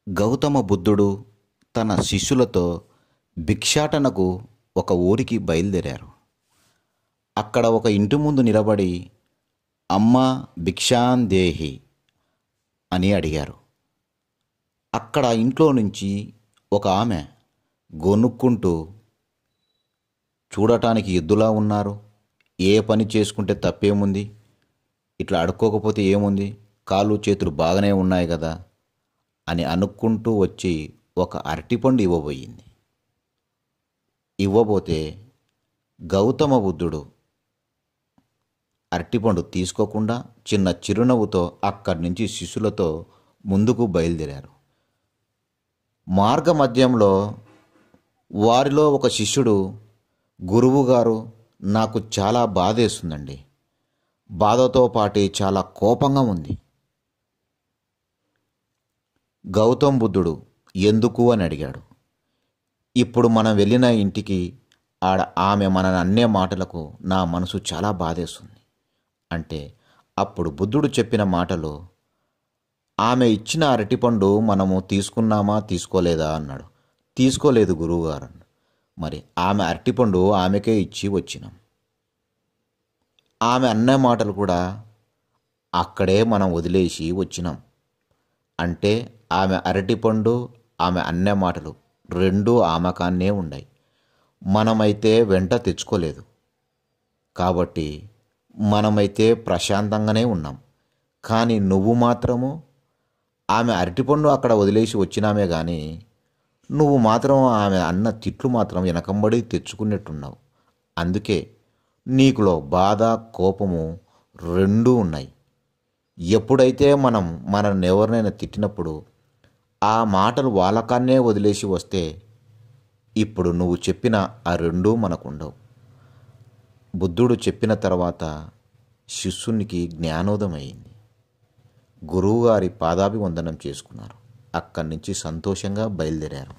గౌతమ బుద్ధుడు తన శిష్యులతో భిక్షాటనకు ఒక ఊరికి బయలుదేరారు. అక్కడ ఒక ఇంటి ముందు నిలబడి అమ్మా భిక్షాందేహి అని అడిగారు. అక్కడ ఇంట్లో నుంచి ఒక ఆమె గొనుక్కుంటూ, చూడటానికి ఎద్దులా ఉన్నారు, ఏ పని చేసుకుంటే తప్పేముంది, ఇట్లా అడుక్కోకపోతే ఏముంది, కాళ్ళు చేతులు బాగానే ఉన్నాయి కదా అని అనుకుంటూ వచ్చి ఒక అరటిపండు ఇవ్వబోయింది. ఇవ్వబోతే గౌతమ బుద్ధుడు అరటిపండు తీసుకోకుండా చిన్న చిరునవ్వుతో అక్కడి నుంచి శిష్యులతో ముందుకు బయలుదేరారు. మార్గ మధ్యంలో వారిలో ఒక శిష్యుడు, గురువుగారు, నాకు చాలా బాధేస్తుందండి, బాధతో పాటు చాలా కోపంగా ఉంది. గౌతమ్ బుద్ధుడు ఎందుకు అని అడిగాడు. ఇప్పుడు మనం వెళ్ళిన ఇంటికి ఆమె మనని అన్నే మాటలకు నా మనసు చాలా బాధేస్తుంది అంటే, అప్పుడు బుద్ధుడు చెప్పిన మాటలు, ఆమె ఇచ్చిన అరటిపండు మనము తీసుకున్నామా తీసుకోలేదా అన్నాడు. తీసుకోలేదు గురువుగారు. మరి ఆమె అరటిపండు ఆమెకే ఇచ్చి వచ్చినాం. ఆమె అన్న మాటలు కూడా అక్కడే మనం వదిలేసి వచ్చినాం అంటే, ఆమె అరటిపండు ఆమె అన్న మాటలు రెండూ ఆమె కాన్నే ఉన్నాయి, మనమైతే వెంట తెచ్చుకోలేదు. కాబట్టి మనమైతే ప్రశాంతంగానే ఉన్నాం. కానీ నువ్వు మాత్రము ఆమె అరటిపండు అక్కడ వదిలేసి వచ్చినామే కానీ నువ్వు మాత్రం ఆమె అన్న తిట్లు మాత్రం వెనకంబడి తెచ్చుకున్నట్టున్నావు. అందుకే నీకులో బాధ, కోపము రెండూ ఉన్నాయి. ఎప్పుడైతే మనం మనల్ని ఎవరినైనా తిట్టినప్పుడు ఆ మాటలు వాళ్ళకాన్నే వదిలేసి వస్తే, ఇప్పుడు నువ్వు చెప్పిన ఆ రెండూ మనకుండవు. బుద్ధుడు చెప్పిన తర్వాత శిష్యునికి జ్ఞానోదయమైంది. గురువుగారి పాదాభివందనం చేసుకున్నారు. అక్కడి నుంచి సంతోషంగా బయలుదేరారు.